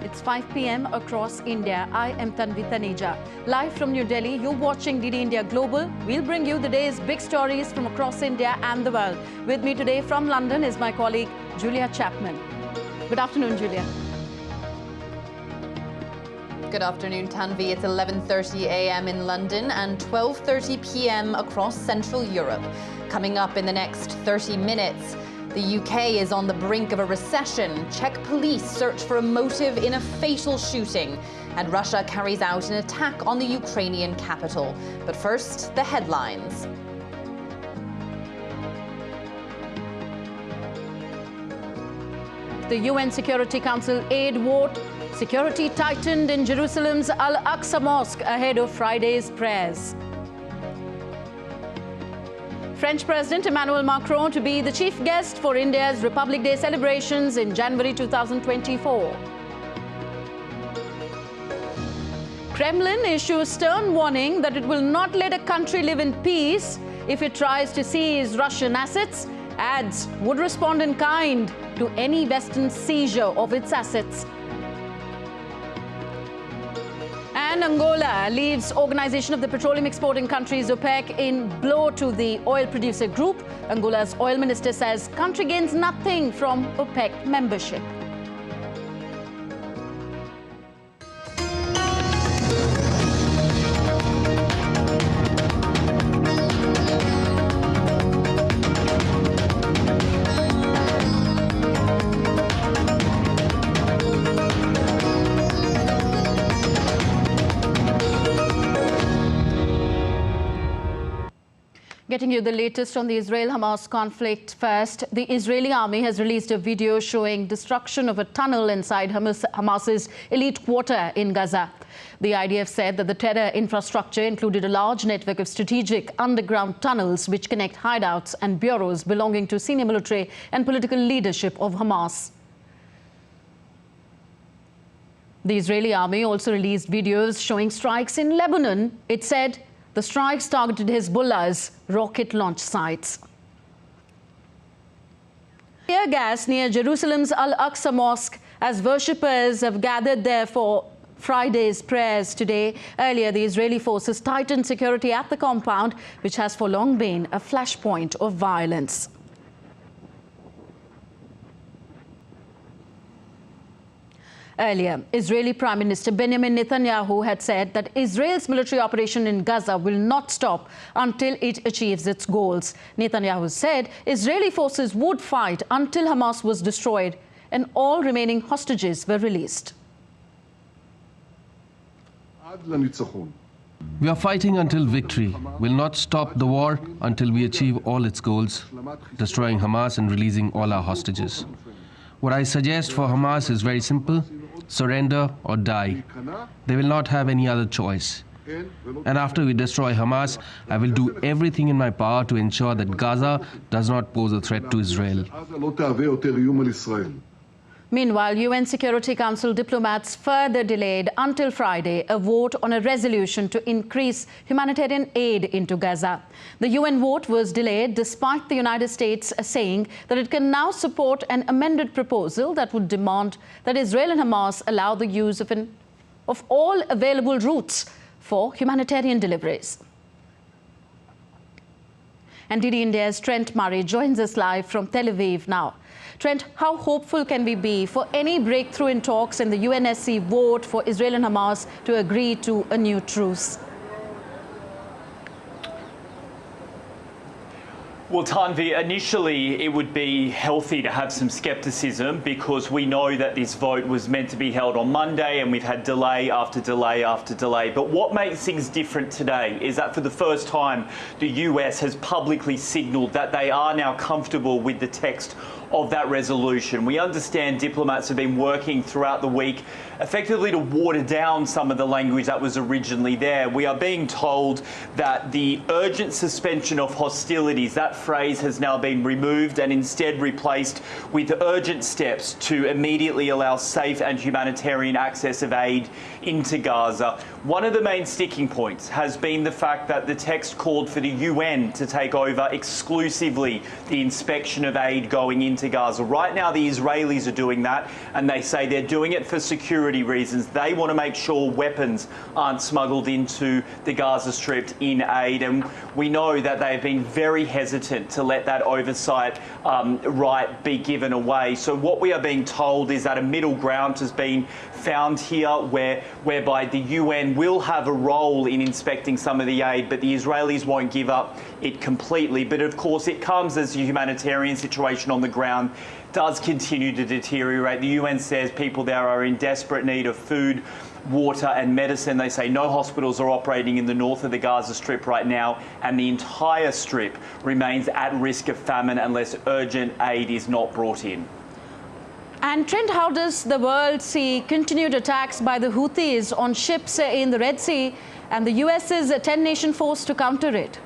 It's 5 p.m. across India. I am Tanvi Taneja. Live from New Delhi, you're watching DD India Global. We'll bring you the day's big stories from across India and the world. With me today from London is my colleague, Julia Chapman. Good afternoon, Julia. Good afternoon, Tanvi. It's 11:30 a.m. in London and 12:30 p.m. across Central Europe. Coming up in the next 30 minutes, the UK is on the brink of a recession. Czech police search for a motive in a fatal shooting. And Russia carries out an attack on the Ukrainian capital. But first, the headlines. The UN Security Council aid vote. Security tightened in Jerusalem's Al-Aqsa Mosque ahead of Friday's prayers. French President Emmanuel Macron to be the chief guest for India's Republic Day celebrations in January 2024. Kremlin issues stern warning that it will not let a country live in peace if it tries to seize Russian assets. Adds would respond in kind to any Western seizure of its assets. And Angola leaves Organization of the Petroleum Exporting Countries OPEC in blow to the oil producer group. Angola's oil minister says country gains nothing from OPEC membership. Getting you the latest on the Israel-Hamas conflict first. The Israeli army has released a video showing destruction of a tunnel inside Hamas's elite quarter in Gaza. The IDF said that the terror infrastructure included a large network of strategic underground tunnels which connect hideouts and bureaus belonging to senior military and political leadership of Hamas. The Israeli army also released videos showing strikes in Lebanon. It said the strikes targeted Hezbollah's rocket launch sites. Tear gas near Jerusalem's Al-Aqsa Mosque as worshippers have gathered there for Friday's prayers today. Earlier, the Israeli forces tightened security at the compound, which has for long been a flashpoint of violence. Earlier, Israeli Prime Minister Benjamin Netanyahu had said that Israel's military operation in Gaza will not stop until it achieves its goals. Netanyahu said Israeli forces would fight until Hamas was destroyed and all remaining hostages were released. We are fighting until victory. We'll not stop the war until we achieve all its goals, destroying Hamas and releasing all our hostages. What I suggest for Hamas is very simple: surrender or die. They will not have any other choice. And after we destroy Hamas, I will do everything in my power to ensure that Gaza does not pose a threat to Israel. Meanwhile, UN Security Council diplomats further delayed until Friday a vote on a resolution to increase humanitarian aid into Gaza. The UN vote was delayed despite the United States saying that it can now support an amended proposal that would demand that Israel and Hamas allow the use of all available routes for humanitarian deliveries. And DD India's Trent Murray joins us live from Tel Aviv now. Trent, how hopeful can we be for any breakthrough in talks in the UNSC vote for Israel and Hamas to agree to a new truce? Well, Tanvi, initially it would be healthy to have some scepticism because we know that this vote was meant to be held on Monday and we've had delay after delay after delay. But what makes things different today is that for the first time, the US has publicly signalled that they are now comfortable with the text of that resolution. We understand diplomats have been working throughout the week effectively to water down some of the language that was originally there. We are being told that the urgent suspension of hostilities, that phrase has now been removed and instead replaced with urgent steps to immediately allow safe and humanitarian access of aid into Gaza. One of the main sticking points has been the fact that the text called for the UN to take over exclusively the inspection of aid going into into Gaza. Right now, the Israelis are doing that, and they say they're doing it for security reasons. They want to make sure weapons aren't smuggled into the Gaza Strip in aid, and we know that they've been very hesitant to let that oversight right be given away. So what we are being told is that a middle ground has been found here whereby the UN will have a role in inspecting some of the aid, but the Israelis won't give up it completely. But of course it comes as the humanitarian situation on the ground does continue to deteriorate. The UN says people there are in desperate need of food, water and medicine. They say no hospitals are operating in the north of the Gaza Strip right now, and the entire strip remains at risk of famine unless urgent aid is not brought in. And Trent, how does the world see continued attacks by the Houthis on ships in the Red Sea and the US's 10-nation force to counter it?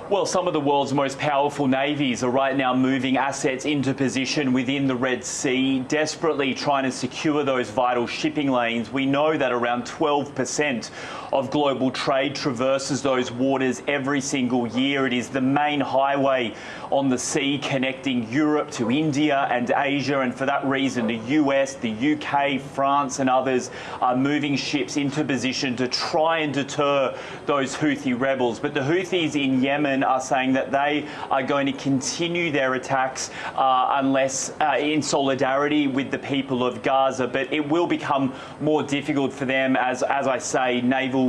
Well, some of the world's most powerful navies are right now moving assets into position within the Red Sea, desperately trying to secure those vital shipping lanes. We know that around 12% of global trade traverses those waters every single year. It is the main highway on the sea connecting Europe to India and Asia, and for that reason the US, the UK, France and others are moving ships into position to try and deter those Houthi rebels. But the Houthis in Yemen are saying that they are going to continue their attacks unless in solidarity with the people of Gaza. But it will become more difficult for them as I say, naval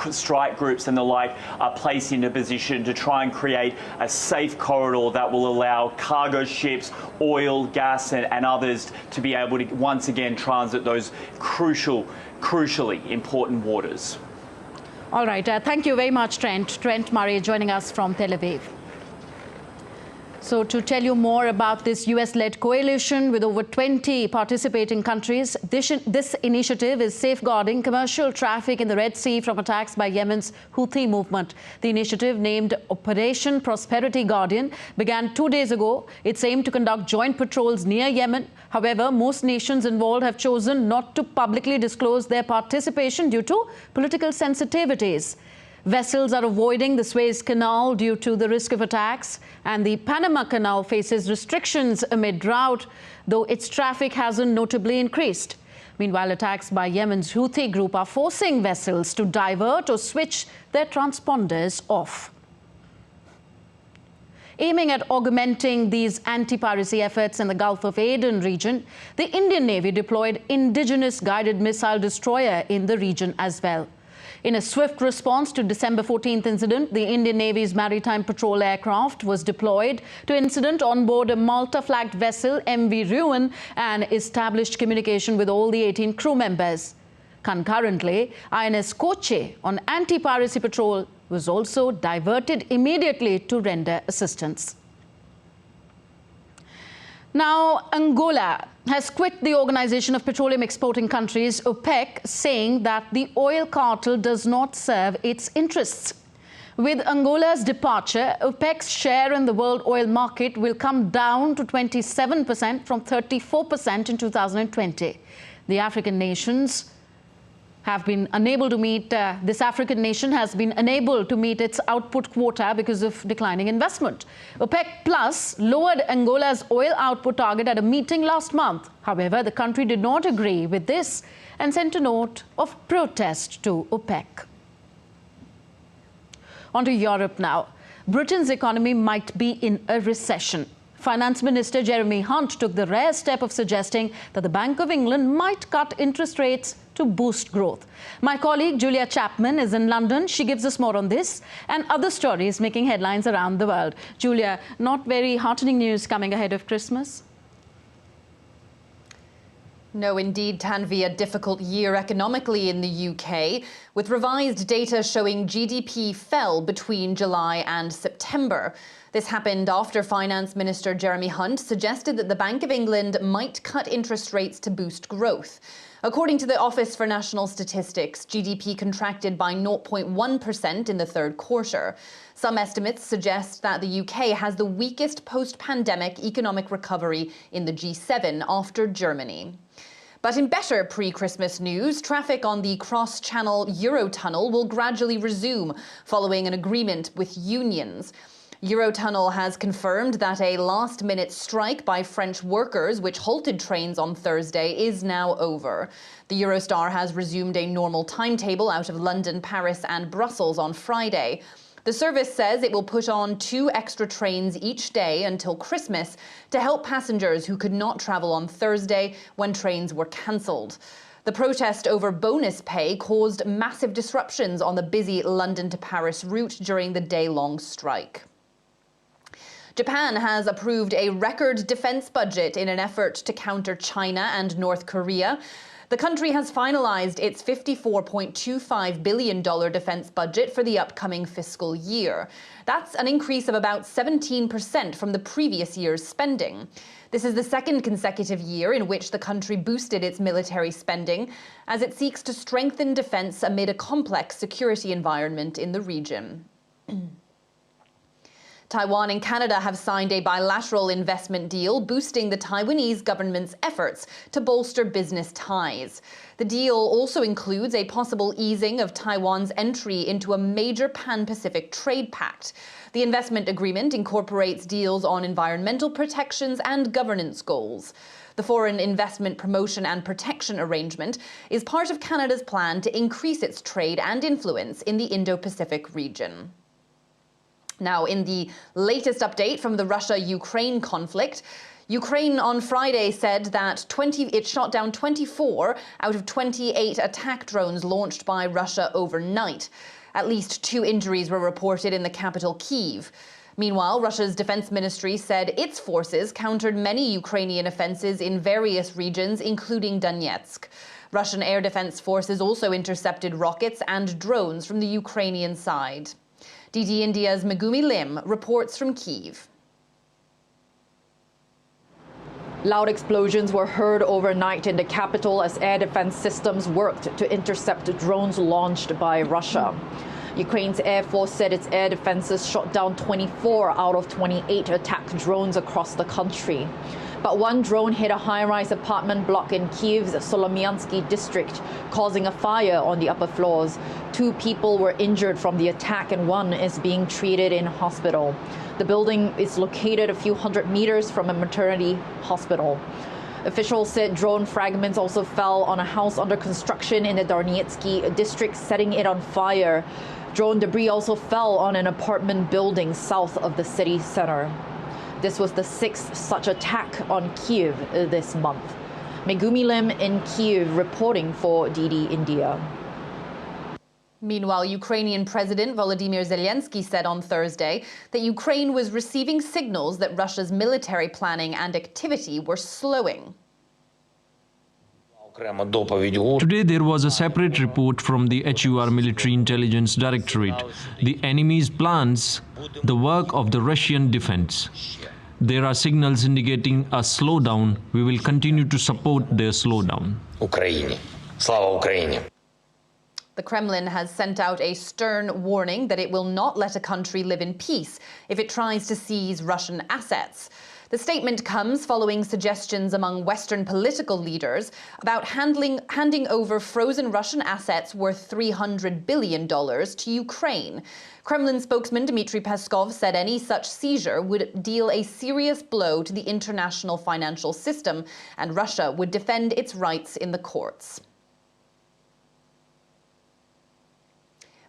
strike groups and the like are placed into position to try and create a safe corridor that will allow cargo ships, oil, gas and others to be able to once again transit those crucially important waters. All right. Thank you very much, Trent. Trent Murray joining us from Tel Aviv. So to tell you more about this US-led coalition with over 20 participating countries, this initiative is safeguarding commercial traffic in the Red Sea from attacks by Yemen's Houthi movement. The initiative, named Operation Prosperity Guardian, began 2 days ago. It's aimed to conduct joint patrols near Yemen. However, most nations involved have chosen not to publicly disclose their participation due to political sensitivities. Vessels are avoiding the Suez Canal due to the risk of attacks, and the Panama Canal faces restrictions amid drought, though its traffic hasn't notably increased. Meanwhile, attacks by Yemen's Houthi group are forcing vessels to divert or switch their transponders off. Aiming at augmenting these anti-piracy efforts in the Gulf of Aden region, the Indian Navy deployed indigenous guided missile destroyer in the region as well. In a swift response to December 14th incident, the Indian Navy's maritime patrol aircraft was deployed to incident on board a Malta-flagged vessel, MV Ruin, and established communication with all the 18 crew members. Concurrently, INS Koche on anti-piracy patrol was also diverted immediately to render assistance. Now, Angola has quit the Organization of Petroleum Exporting Countries, OPEC, saying that the oil cartel does not serve its interests. With Angola's departure, OPEC's share in the world oil market will come down to 27% from 34% in 2020. The African nations have been unable to meet, this African nation has been unable to meet its output quota because of declining investment. OPEC Plus lowered Angola's oil output target at a meeting last month. However, the country did not agree with this and sent a note of protest to OPEC. On to Europe now. Britain's economy might be in a recession. Finance Minister Jeremy Hunt took the rare step of suggesting that the Bank of England might cut interest rates to boost growth. My colleague Julia Chapman is in London. She gives us more on this and other stories making headlines around the world. Julia, not very heartening news coming ahead of Christmas? No, indeed, Tanvi, a difficult year economically in the UK, with revised data showing GDP fell between July and September. This happened after Finance Minister Jeremy Hunt suggested that the Bank of England might cut interest rates to boost growth. According to the Office for National Statistics, GDP contracted by 0.1% in the third quarter. Some estimates suggest that the UK has the weakest post-pandemic economic recovery in the G7 after Germany. But in better pre-Christmas news, traffic on the cross-channel Eurotunnel will gradually resume following an agreement with unions. Eurotunnel has confirmed that a last-minute strike by French workers, which halted trains on Thursday, is now over. The Eurostar has resumed a normal timetable out of London, Paris and Brussels on Friday. The service says it will put on 2 extra trains each day until Christmas to help passengers who could not travel on Thursday when trains were cancelled. The protest over bonus pay caused massive disruptions on the busy London to Paris route during the day-long strike. Japan has approved a record defense budget in an effort to counter China and North Korea. The country has finalized its $54.25 billion defense budget for the upcoming fiscal year. That's an increase of about 17% from the previous year's spending. This is the second consecutive year in which the country boosted its military spending as it seeks to strengthen defense amid a complex security environment in the region. Taiwan and Canada have signed a bilateral investment deal boosting the Taiwanese government's efforts to bolster business ties. The deal also includes a possible easing of Taiwan's entry into a major Pan-Pacific trade pact. The investment agreement incorporates deals on environmental protections and governance goals. The Foreign Investment Promotion and Protection Arrangement is part of Canada's plan to increase its trade and influence in the Indo-Pacific region. Now, in the latest update from the Russia-Ukraine conflict, Ukraine on Friday said that it shot down 24 out of 28 attack drones launched by Russia overnight. At least 2 injuries were reported in the capital, Kyiv. Meanwhile, Russia's defense ministry said its forces countered many Ukrainian offensives in various regions, including Donetsk. Russian air defense forces also intercepted rockets and drones from the Ukrainian side. DD India's Megumi Lim reports from Kyiv. Loud explosions were heard overnight in the capital as air defense systems worked to intercept drones launched by Russia. Ukraine's Air Force said its air defenses shot down 24 out of 28 attack drones across the country. But one drone hit a high-rise apartment block in Kyiv's Solomyansky district, causing a fire on the upper floors. 2 people were injured from the attack and 1 is being treated in hospital. The building is located a few hundred meters from a maternity hospital. Officials said drone fragments also fell on a house under construction in the Donetsky district, setting it on fire. Drone debris also fell on an apartment building south of the city center. This was the 6th such attack on Kyiv this month. Megumi Lim in Kyiv reporting for DD India. Meanwhile, Ukrainian President Volodymyr Zelensky said on Thursday that Ukraine was receiving signals that Russia's military planning and activity were slowing. Today there was a separate report from the HUR Military Intelligence Directorate. The enemy's plans, the work of the Russian defense. There are signals indicating a slowdown. We will continue to support their slowdown. The Kremlin has sent out a stern warning that it will not let a country live in peace if it tries to seize Russian assets. The statement comes following suggestions among Western political leaders about handing over frozen Russian assets worth $300 billion to Ukraine. Kremlin spokesman Dmitry Peskov said any such seizure would deal a serious blow to the international financial system, and Russia would defend its rights in the courts.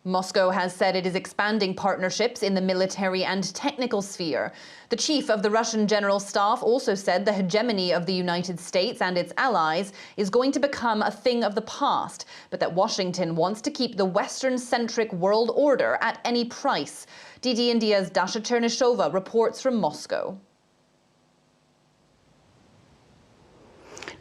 Moscow has said it is expanding partnerships in the military and technical sphere. The chief of the Russian General Staff also said the hegemony of the United States and its allies is going to become a thing of the past, but that Washington wants to keep the Western-centric world order at any price. DD India's Dasha Chernyshova reports from Moscow.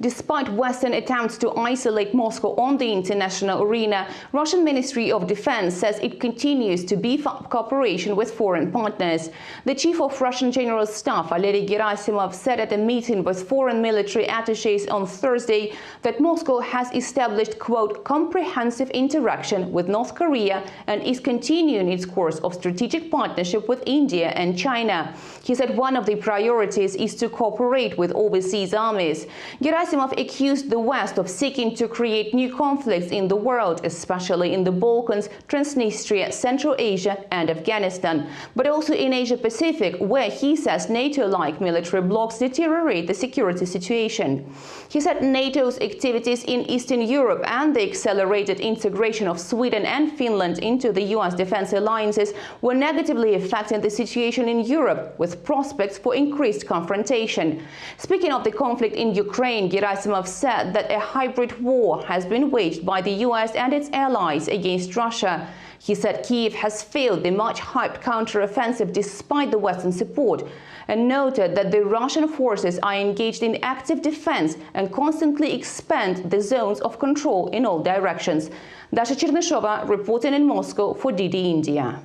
Despite Western attempts to isolate Moscow on the international arena, Russian Ministry of Defense says it continues to beef up cooperation with foreign partners. The chief of Russian General Staff, Valery Gerasimov, said at a meeting with foreign military attachés on Thursday that Moscow has established, quote, comprehensive interaction with North Korea and is continuing its course of strategic partnership with India and China. He said one of the priorities is to cooperate with overseas armies. Gerasimov Gerasimov accused the West of seeking to create new conflicts in the world, especially in the Balkans, Transnistria, Central Asia and Afghanistan, but also in Asia-Pacific, where he says NATO-like military blocs deteriorate the security situation. He said NATO's activities in Eastern Europe and the accelerated integration of Sweden and Finland into the US defense alliances were negatively affecting the situation in Europe, with prospects for increased confrontation. Speaking of the conflict in Ukraine, Gerasimov said that a hybrid war has been waged by the US and its allies against Russia. He said Kyiv has failed the much-hyped counter-offensive despite the Western support, and noted that the Russian forces are engaged in active defense and constantly expand the zones of control in all directions. Dasha Chernysova reporting in Moscow for DD India.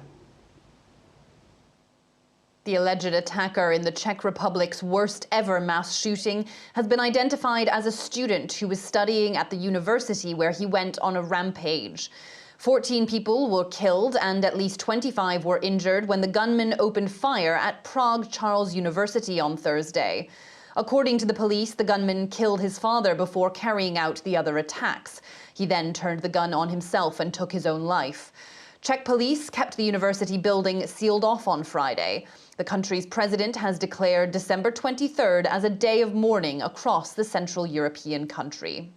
The alleged attacker in the Czech Republic's worst ever mass shooting has been identified as a student who was studying at the university where he went on a rampage. 14 people were killed and at least 25 were injured when the gunman opened fire at Prague Charles University on Thursday. According to the police, the gunman killed his father before carrying out the other attacks. He then turned the gun on himself and took his own life. Czech police kept the university building sealed off on Friday. The country's president has declared December 23rd as a day of mourning across the Central European country.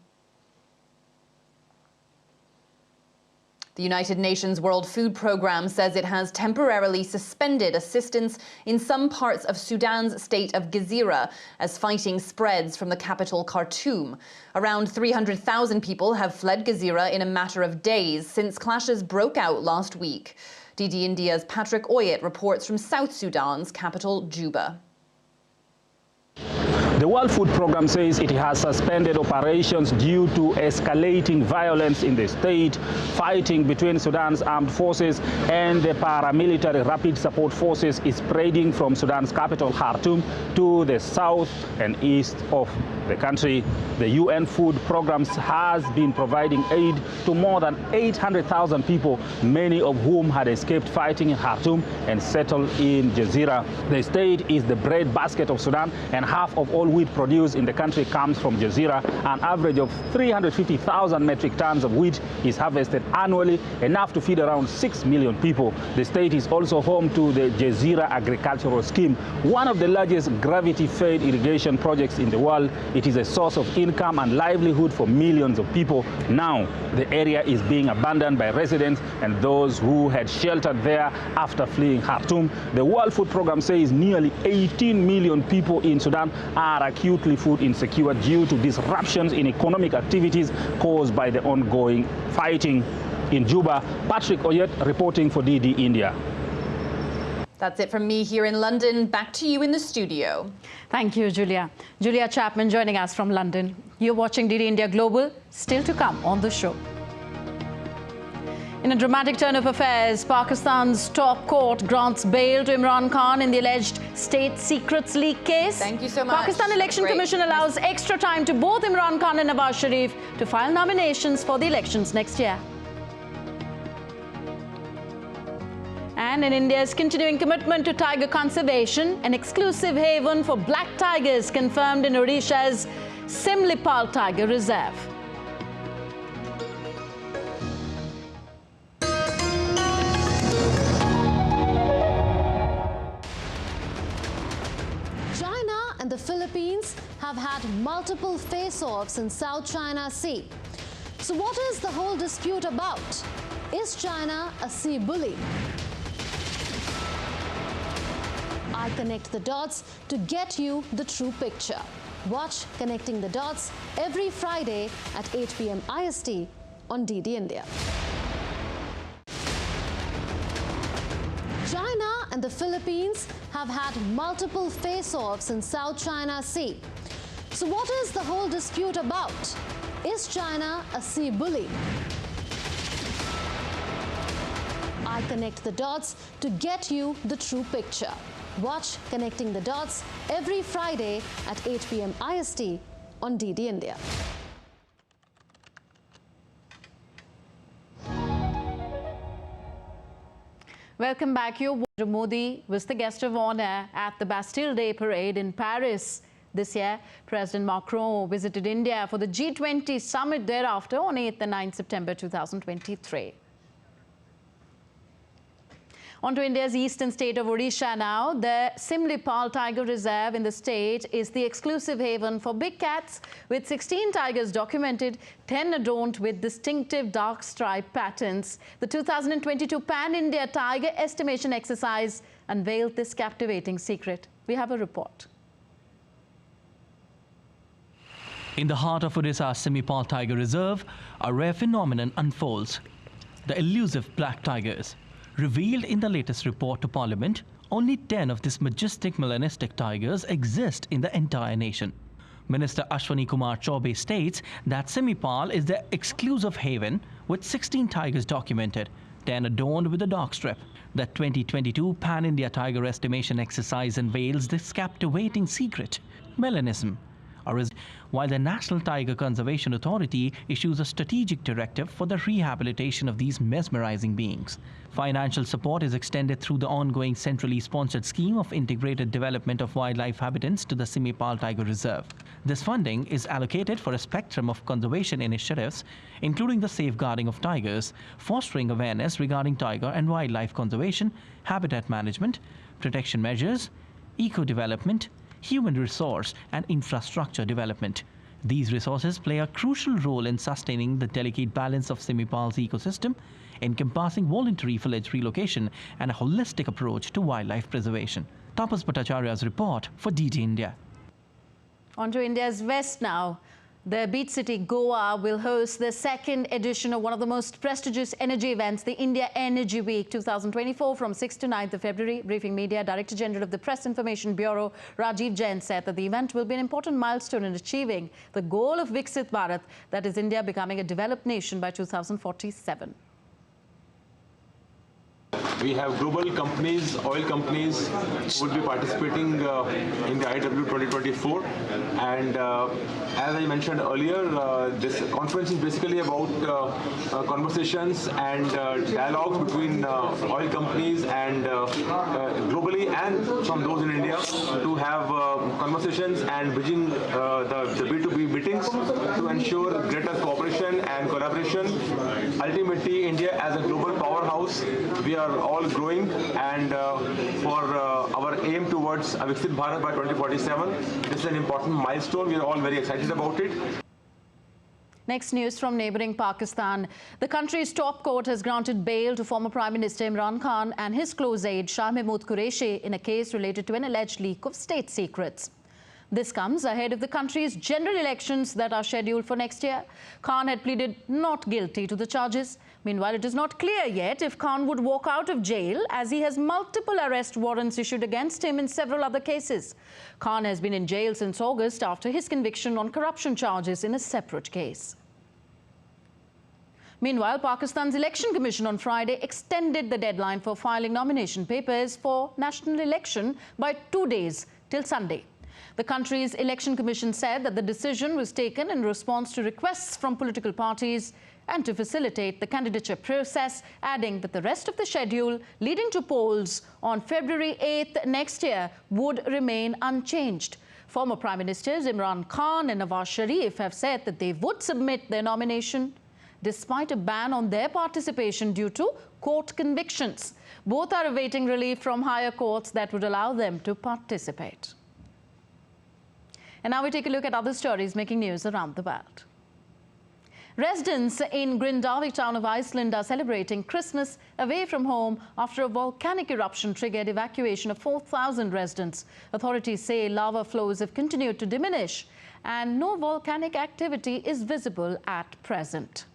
The United Nations World Food Programme says it has temporarily suspended assistance in some parts of Sudan's state of Gezira as fighting spreads from the capital Khartoum. Around 300,000 people have fled Gezira in a matter of days since clashes broke out last week. DD India's Patrick Oyet reports from South Sudan's capital, Juba. The World Food Programme says it has suspended operations due to escalating violence in the state. Fighting between Sudan's armed forces and the paramilitary rapid support forces is spreading from Sudan's capital Khartoum to the south and east of the country. The UN Food Programme has been providing aid to more than 800,000 people, many of whom had escaped fighting in Khartoum and settled in Gezira. The state is the breadbasket of Sudan, and half of all wheat produced in the country comes from Gezira. An average of 350,000 metric tons of wheat is harvested annually, enough to feed around 6 million people. The state is also home to the Gezira Agricultural Scheme, one of the largest gravity-fed irrigation projects in the world. It is a source of income and livelihood for millions of people. Now, the area is being abandoned by residents and those who had sheltered there after fleeing Khartoum. The World Food Programme says nearly 18 million people in Sudan are acutely food insecure due to disruptions in economic activities caused by the ongoing fighting. In Juba, Patrick Oyet reporting for DD India. That's it from me here in London. Back to you in the studio. Thank you, Julia. Julia Chapman joining us from London. You're watching DD India Global. Still to come on the show. In a dramatic turn of affairs, Pakistan's top court grants bail to Imran Khan in the alleged state secrets leak case. Thank you so much. Pakistan Election Commission allows extra time to both Imran Khan and Nawaz Sharif to file nominations for the elections next year. And in India's continuing commitment to tiger conservation, an exclusive haven for black tigers confirmed in Odisha's Simlipal Tiger Reserve. China and the Philippines have had multiple face-offs in South China Sea. So what is the whole dispute about? Is China a sea bully? I connect the dots to get you the true picture. Watch Connecting the Dots every Friday at 8 p.m. IST on DD India. China and the Philippines have had multiple face-offs in South China Sea. So what is the whole dispute about? Is China a sea bully? I connect the dots to get you the true picture. Watch Connecting the Dots every Friday at 8 p.m. IST on DD India. Welcome back. Modi was the guest of honor at the Bastille Day parade in Paris This year, President Macron visited India for the G20 summit thereafter on 8th and 9th September 2023. On to India's eastern state of Odisha now. The Simlipal Tiger Reserve in the state is the exclusive haven for big cats, with 16 tigers documented, 10 adorned with distinctive dark stripe patterns. The 2022 Pan-India Tiger Estimation Exercise unveiled this captivating secret. We have a report. In the heart of Odisha's Simlipal Tiger Reserve, a rare phenomenon unfolds: the elusive black tigers. Revealed in the latest report to Parliament, only 10 of these majestic melanistic tigers exist in the entire nation. Minister Ashwani Kumar Chaubey states that Simlipal is the exclusive haven with 16 tigers documented, 10 adorned with a dark strip. The 2022 Pan-India Tiger Estimation Exercise unveils this captivating secret: melanism. While the National Tiger Conservation Authority issues a strategic directive for the rehabilitation of these mesmerizing beings. Financial support is extended through the ongoing centrally sponsored scheme of integrated development of wildlife habitats to the Simlipal Tiger Reserve. This funding is allocated for a spectrum of conservation initiatives, including the safeguarding of tigers, fostering awareness regarding tiger and wildlife conservation, habitat management, protection measures, eco-development, human resource and infrastructure development. These resources play a crucial role in sustaining the delicate balance of Simlipal's ecosystem, encompassing voluntary village relocation and a holistic approach to wildlife preservation. Tapas Bhattacharya's report for DT India. On to India's west now. The beach city Goa will host the second edition of one of the most prestigious energy events, the India Energy Week 2024, from 6th to 9th of February. Briefing media, Director General of the Press Information Bureau, Rajiv Jain, said that the event will be an important milestone in achieving the goal of Viksit Bharat, that is India becoming a developed nation by 2047. We have global companies, oil companies, who will be participating in the IW 2024. And as I mentioned earlier, this conference is basically about conversations and dialogues between oil companies and globally, and from those in India, to have conversations and bridging the B2B meetings to ensure greater cooperation and collaboration. Ultimately, India as a global powerhouse, we are all growing, and for our aim towards a Viksit Bharat by 2047, this is an important milestone. We are all very excited about it. Next news from neighbouring Pakistan. The country's top court has granted bail to former Prime Minister Imran Khan and his close aide Shah Mahmood Qureshi in a case related to an alleged leak of state secrets. This comes ahead of the country's general elections that are scheduled for next year. Khan had pleaded not guilty to the charges. Meanwhile, it is not clear yet if Khan would walk out of jail, as he has multiple arrest warrants issued against him in several other cases. Khan has been in jail since August after his conviction on corruption charges in a separate case. Meanwhile, Pakistan's Election Commission on Friday extended the deadline for filing nomination papers for national election by 2 days till Sunday. The country's Election Commission said that the decision was taken in response to requests from political parties and to facilitate the candidature process, adding that the rest of the schedule leading to polls on February 8th next year would remain unchanged. Former Prime Ministers Imran Khan and Nawaz Sharif have said that they would submit their nomination despite a ban on their participation due to court convictions. Both are awaiting relief from higher courts that would allow them to participate. And now we take a look at other stories making news around the world. Residents in Grindavík town of Iceland are celebrating Christmas away from home after a volcanic eruption triggered evacuation of 4,000 residents. Authorities say lava flows have continued to diminish and no volcanic activity is visible at present.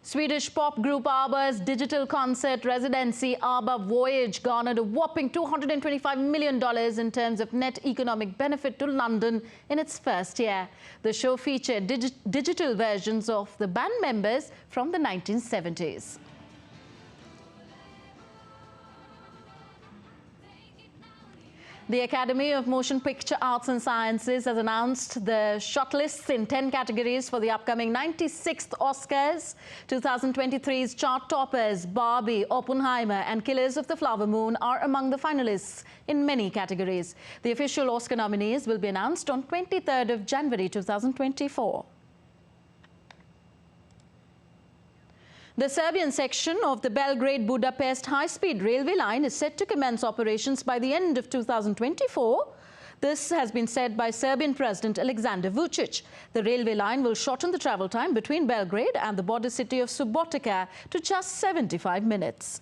Swedish pop group ABBA's digital concert residency ABBA Voyage garnered a whopping $225 million in terms of net economic benefit to London in its first year. The show featured digital versions of the band members from the 1970s. The Academy of Motion Picture Arts and Sciences has announced the shortlists in 10 categories for the upcoming 96th Oscars. 2023's chart toppers Barbie, Oppenheimer and Killers of the Flower Moon are among the finalists in many categories. The official Oscar nominees will be announced on 23rd of January 2024. The Serbian section of the Belgrade-Budapest high-speed railway line is set to commence operations by the end of 2024. This has been said by Serbian President Aleksandar Vučić. The railway line will shorten the travel time between Belgrade and the border city of Subotica to just 75 minutes.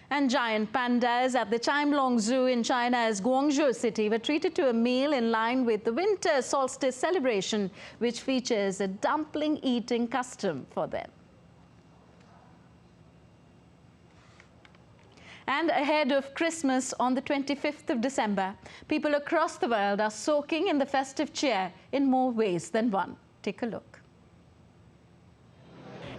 And giant pandas at the Chimelong Zoo in China's Guangzhou city were treated to a meal in line with the winter solstice celebration, which features a dumpling eating custom for them. And ahead of Christmas on the 25th of December, people across the world are soaking in the festive cheer in more ways than one. Take a look.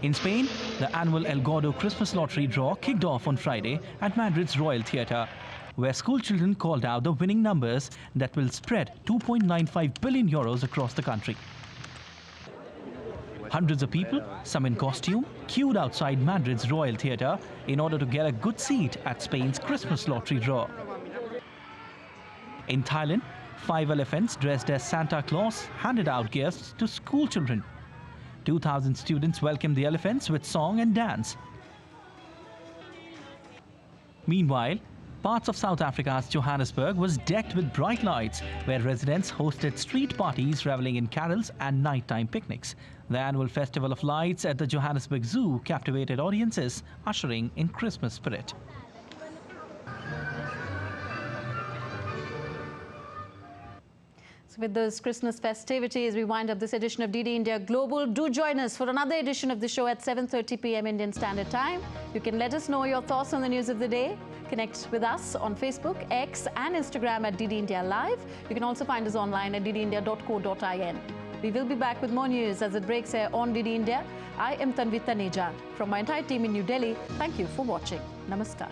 In Spain, the annual El Gordo Christmas lottery draw kicked off on Friday at Madrid's Royal Theatre, where school children called out the winning numbers that will spread €2.95 billion across the country. Hundreds of people, some in costume, queued outside Madrid's Royal Theatre in order to get a good seat at Spain's Christmas lottery draw. In Thailand, 5 elephants dressed as Santa Claus handed out gifts to school children. 2,000 students welcomed the elephants with song and dance. Meanwhile, parts of South Africa's Johannesburg was decked with bright lights, where residents hosted street parties reveling in carols and nighttime picnics. The annual Festival of Lights at the Johannesburg Zoo captivated audiences, ushering in Christmas spirit. With those Christmas festivities, we wind up this edition of DD India Global. Do join us for another edition of the show at 7:30 p.m. Indian Standard Time. You can let us know your thoughts on the news of the day. Connect with us on Facebook, X and Instagram at DD India Live. You can also find us online at ddindia.co.in. We will be back with more news as it breaks here on DD India. I am Tanvi Taneja. From my entire team in New Delhi, thank you for watching. Namaskar.